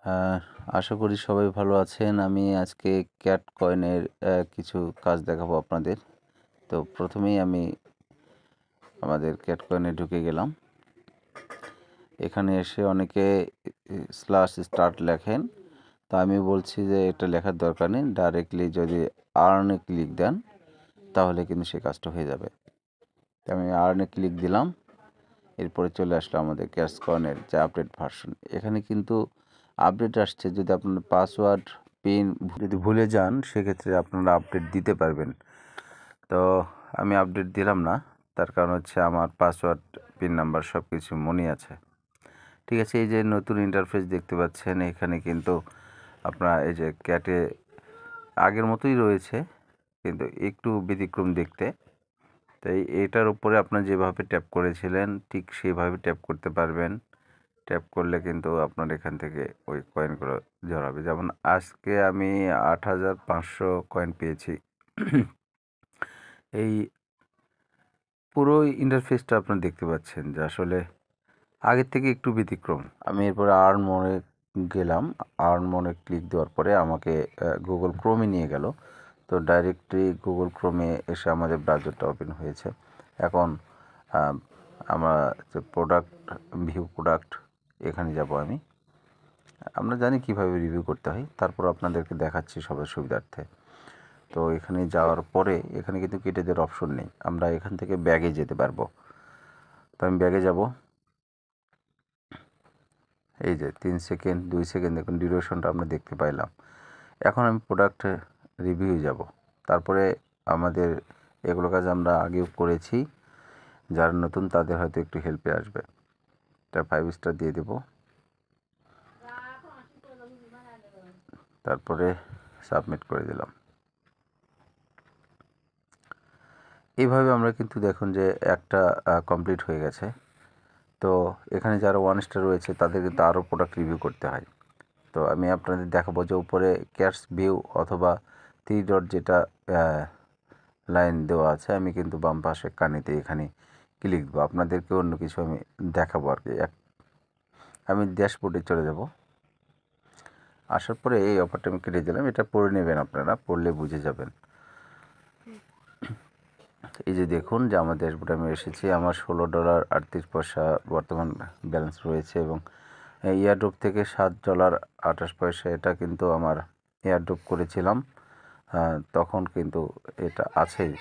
আহ, আশা করি সবাই ভালো আছেন। আমি আজকে ক্যাট কয়েনের কিছু কাজ দেখাবো আপনাদের। তো প্রথমেই আমি আমাদের ক্যাট কয়েনে ঢুকে গেলাম। এখানে এসে অনেকে /স্টার্ট লেখেন, তো আমি বলছি যে এটা লেখার দরকার নেই, ডাইরেক্টলি যদি আর্নে ক্লিক দেন তাহলে কিন্তু সে কাজটা হয়ে যাবে। তো আমি আর্নে ক্লিক দিলাম, এরপরে চলে আসলো আমাদের ক্যাট কয়েনের যে আপডেট ভার্সন। এখানে কিন্তু আপডেট আসছে, যদি আপনার পাসওয়ার্ড পিন যদি ভুলে যান সেক্ষেত্রে আপনারা আপডেট দিতে পারবেন। তো আমি আপডেট দিলাম না, তার কারণ হচ্ছে আমার পাসওয়ার্ড পিন নাম্বার সব কিছু মনে আছে। ঠিক আছে, এই যে নতুন ইন্টারফেস দেখতে পাচ্ছেন, এখানে কিন্তু আপনারা এই যে ক্যাটে আগের মতোই রয়েছে, কিন্তু একটু ব্যতিক্রম দেখতে। তাই এটার উপরে আপনারা যেভাবে ট্যাপ করেছিলেন ঠিক সেইভাবে ট্যাপ করতে পারবেন। ট্যাপ করলে কিন্তু আপনার এখান থেকে ওই কয়েনগুলো জড়াবে। যেমন আজকে আমি 8,500 কয়েন পেয়েছি। এই পুরো ইন্টারফেসটা আপনারা দেখতে পাচ্ছেন যে আসলে আগের থেকে একটু ব্যতিক্রম। আমি এরপরে আর্ন মোডে গেলাম। আর্ন মোডে ক্লিক দেওয়ার পরে আমাকে গুগল ক্রোমে নিয়ে গেল। তো ডাইরেক্টলি গুগল ক্রোমে এসে আমাদের ব্রাউজারটা ওপেন হয়েছে। এখন আমরা যে ভিউ প্রোডাক্ট এখানে যাব আমি। আমরা জানি কিভাবে রিভিউ করতে হয়, তারপর আপনাদেরকে দেখাচ্ছি সবার সুবিধার্থে। তো এখানে যাওয়ার পরে এখানে কিন্তু কেটে দেওয়ার অপশন নেই, আমরা এখান থেকে ব্যাগে যেতে পারবো। তো আমি ব্যাগে যাব। এই যে 3 সেকেন্ড 2 সেকেন্ড দেখুন ডিউরেশনটা আমরা দেখতে পাইলাম। এখন আমি প্রোডাক্ট রিভিউ যাব। তারপরে আমাদের এগুলো কাজ আমরা আগেও করেছি, যারা নতুন তাদের হয়তো একটু হেল্পে আসবে। এটা 5 স্টার দিয়ে দেব, তারপরে সাবমিট করে দিলাম। এইভাবে আমরা কিন্তু দেখুন যে একটা কমপ্লিট হয়ে গেছে। তো এখানে যারা 1 স্টার রয়েছে তাদের কিন্তু আরও প্রোডাক্ট রিভিউ করতে হয়। তো আমি আপনাদের দেখাবো যে উপরে ক্যাটস ভিউ অথবা 3 ডট যেটা লাইন দেওয়া আছে, আমি কিন্তু বাম পাশে কানিতে এখানে ক্লিক দেবো। আপনাদেরকে অন্য কিছু আমি দেখাবো আর কি। আমি ড্যাশবোর্ডে চলে যাব। আসার পরে এই অফারটা আমি কেটে দিলাম, এটা পড়ে নেবেন, আপনারা পড়লে বুঝে যাবেন। এই যে দেখুন যে আমার ড্যাশবোর্ডে আমি এসেছি, আমার $16.38 বর্তমান ব্যালেন্স রয়েছে এবং এয়ারড্রপ থেকে $7.28 এটা কিন্তু আমার এয়ারড্রপ করেছিলাম, তখন কিন্তু এটা আছেই।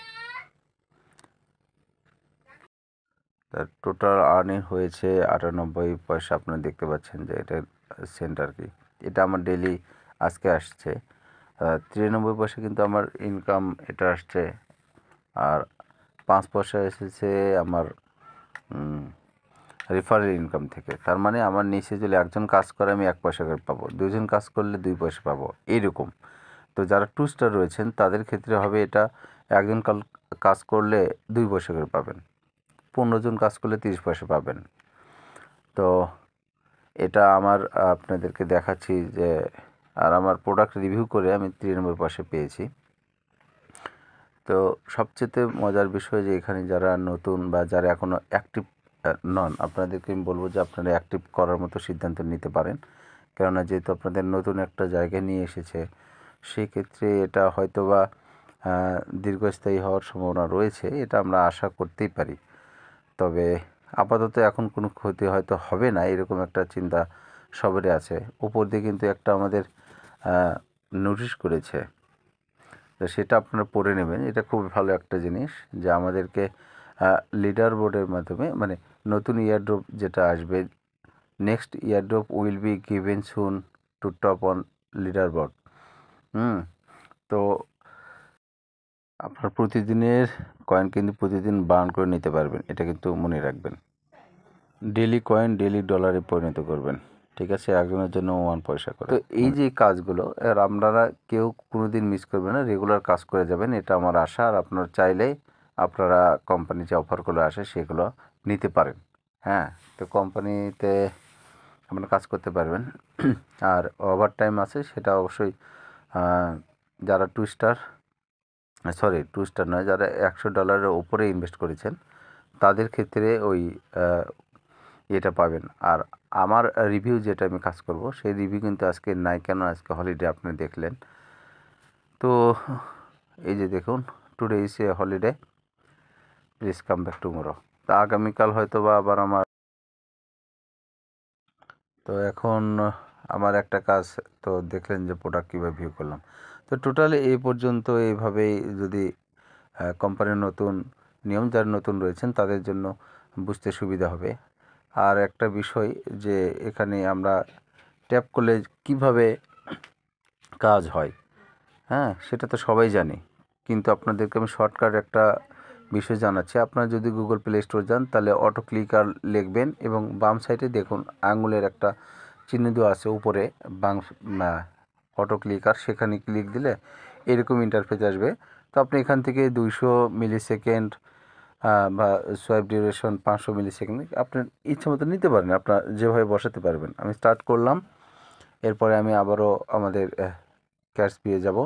তার টোটাল আর্নিং হয়েছে 98 পয়সা। আপনারা দেখতে পাচ্ছেন যে এটার সেন্ট আর কি। এটা আমার ডেলি আজকে আসছে 93 পয়সা, কিন্তু আমার ইনকাম এটা আসছে। আর 5 পয়সা এসেছে আমার রেফারেল ইনকাম থেকে। তার মানে আমার নিচে যদি একজন কাজ করে আমি 1 পয়সা করে পাবো, 2 জন কাজ করলে 2 পয়সা পাবো, এইরকম। তো যারা 2 স্টার রয়েছেন তাদের ক্ষেত্রে হবে এটা, একজন কাজ করলে 2 পয়সা করে পাবেন, 15 জন কাজ করলে 30 পয়সা পাবেন। তো এটা আমার আপনাদেরকে দেখাচ্ছি যে, আর আমার প্রোডাক্ট রিভিউ করে আমি 93 পয়সা পেয়েছি। তো সবচেয়ে মজার বিষয় যে এখানে যারা নতুন বা যারা এখনও অ্যাক্টিভ নন, আপনাদেরকে আমি বলবো যে আপনারা অ্যাক্টিভ করার মতো সিদ্ধান্ত নিতে পারেন। কেননা যেহেতু আপনাদের নতুন একটা জায়গায় নিয়ে এসেছে, সেক্ষেত্রে এটা হয়তো বা দীর্ঘস্থায়ী হওয়ার সম্ভাবনা রয়েছে, এটা আমরা আশা করতেই পারি। তবে আপাতত এখন কোনো ক্ষতি হয়তো হবে না, এরকম একটা চিন্তা সবারই আছে। উপর দিয়ে কিন্তু একটা আমাদের নোটিশ করেছে, তো সেটা আপনারা পড়ে নেবেন। এটা খুবই ভালো একটা জিনিস যে আমাদেরকে লিডার বোর্ডের মাধ্যমে, মানে নতুন ইয়ারড্রপ যেটা আসবে, next airdrop will be given soon to top on leaderboard. তো আপনার প্রতিদিনের কয়েন কিন্তু প্রতিদিন বার্ন করে নিতে পারবেন, এটা কিন্তু মনে রাখবেন। ডেলি কয়েন ডেলি ডলারে পরিণত করবেন, ঠিক আছে? একজনের জন্য 1 পয়সা করে। তো এই যে কাজগুলো আর আপনারা কেউ কোনো দিন মিস করবেন না, রেগুলার কাজ করে যাবেন, এটা আমার আশা। আর আপনারা চাইলে আপনারা কোম্পানি যে অফারগুলো আসে সেগুলো নিতে পারেন। হ্যাঁ, তো কোম্পানিতে আপনারা কাজ করতে পারবেন। আর ওভার টাইম আছে, সেটা অবশ্যই যারা 2 স্টার নয়, যারা $100 উপরে ইনভেস্ট করেছেন তাদের ক্ষেত্রে ওই এটা পাবেন। আর আমার রিভিউ যেটা আমি কাজ করব সেই রিভিউ কিন্তু আজকে নাই, কেন আজকে হলিডে আপনি দেখলেন। তো এই যে দেখুন, today is a holiday, please come back tomorrow. তা আগামীকাল হয়তো বা আবার আমার, তো এখন আমার একটা কাজ তো দেখলেন যে প্রোডাক্ট কীভাবে ভিউ করলাম। তো টোটালি এই পর্যন্ত এইভাবেই যদি কোম্পানির নতুন নিয়ম যারা নতুন রয়েছেন তাদের জন্য বুঝতে সুবিধা হবে। আর একটা বিষয় যে এখানে আমরা ট্যাপ করলে কিভাবে কাজ হয়, হ্যাঁ সেটা তো সবাই জানি, কিন্তু আপনাদেরকে আমি শর্টকাট একটা বিষয় জানাচ্ছি। আপনারা যদি গুগল প্লে স্টোর যান তাহলে অটো ক্লিকার লিখবেন এবং বাম সাইডে দেখুন আঙুলের একটা চিহ্ন দেওয়া আছে উপরে, বাম অটো ক্লিকার, সেখানে ক্লিক দিলে এরকম ইন্টারফেস আসবে। তো আপনি এখান থেকে 200 মিলিসেকেন্ড বা সোয়াইপ ডিউরেশন 500 মিলিসেকেন্ড আপনার ইচ্ছা মতো নিতে পারেন, আপনার যেভাবে বসাতে পারবেন। আমি স্টার্ট করলাম, এরপরে আমি আবারও আমাদের ক্যাশ পেয়ে যাব,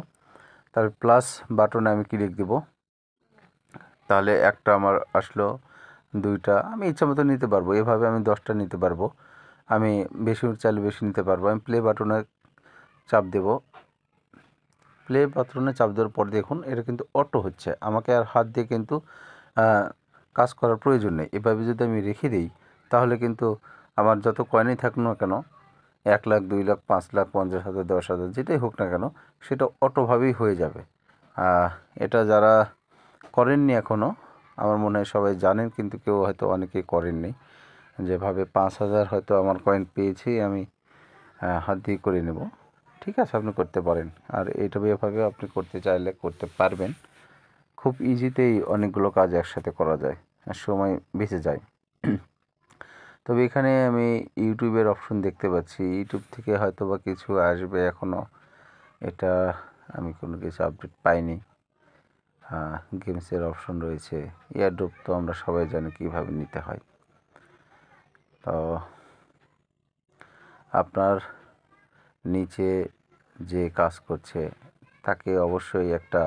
তারপর প্লাস বাটনে আমি ক্লিক দেব, তাহলে একটা আমার আসলো, দুইটা আমি ইচ্ছা মতো নিতে পারবো। এভাবে আমি 10টা নিতে পারবো, আমি বেশি চাইলে বেশি নিতে পারবো। আমি প্লে বাটনে চাপ দেব, প্লে বাটনে চাপ দেওয়ার পর দেখুন এটা কিন্তু অটো হচ্ছে, আমাকে আর হাত দিয়ে কিন্তু কাজ করার প্রয়োজন নেই। এভাবে যদি আমি রেখে দিই তাহলে কিন্তু আমার যত কয়েনই থাকুক না কেন, 1 লাখ 2 লাখ 5 লাখ 50,000 10,000 যেটাই হোক না কেন, সেটা অটোভাবেই হয়ে যাবে। এটা যারা করেননি এখনও, আমার মনে হয় সবাই জানেন, কিন্তু কেউ হয়তো অনেকেই করেননি। যেভাবে 5,000 হয়তো আমার কয়েন পেয়েছি, আমি হাত দিয়ে করে নেব, ঠিক আছে আপনি করতে পারেন। আর এইটা এভাবে আপনি করতে চাইলে করতে পারবেন, খুব ইজিতেই অনেকগুলো কাজ একসাথে করা যায়, আর সময় বেঁচে যায়। তবে এখানে আমি ইউটিউবের অপশন দেখতে পাচ্ছি, ইউটিউব থেকে হয়তো বা কিছু আসবে এখনও, এটা আমি কোনো কিছু আপডেট পাইনি। গেমসের অপশন রয়েছে, এয়ারড্রপ তো আমরা সবাই জানি কীভাবে নিতে হয়। তো আপনার নিচে যে কাজ করছে তাকে অবশ্যই একটা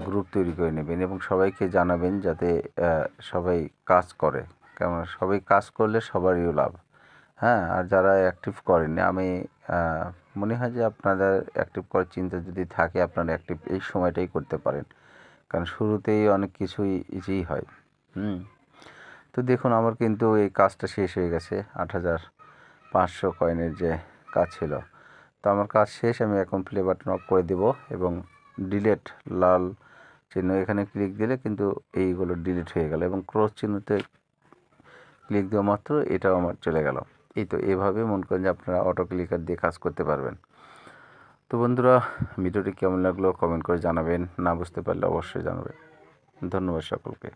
গ্রুপ তৈরি করে নেবেন এবং সবাইকে জানাবেন যাতে সবাই কাজ করে, কেননা সবাই কাজ করলে সবারই লাভ। হ্যাঁ, আর যারা অ্যাক্টিভ করেন, আমি মনে হয় যে আপনাদের অ্যাক্টিভ করার চিন্তা যদি থাকে আপনারা অ্যাক্টিভ এই সময়টাই করতে পারেন, কারণ শুরুতেই অনেক কিছুই ইজি হয়। তো দেখুন আমার কিন্তু এই কাজটা শেষ হয়ে গেছে, 8,500 কয়েনের যে কাজ ছিল। তো আমার কাজ শেষ, আমি এখন প্লে বাটন অফ করে দেব এবং ডিলেট লাল চিহ্ন এখানে ক্লিক দিলে কিন্তু এইগুলো ডিলিট হয়ে গেল এবং ক্রস চিহ্নতে ক্লিক দেওয়া মাত্র এটাও আমার চলে গেল। এই তো এভাবে মনে করেন যে আপনারা অটো ক্লিকার দিয়ে কাজ করতে পারবেন। তো বন্ধুরা, ভিডিওটি কেমন লাগলো কমেন্ট করে জানাবেন, না বুঝতে পারলে অবশ্যই জানাবেন। ধন্যবাদ সকলকে।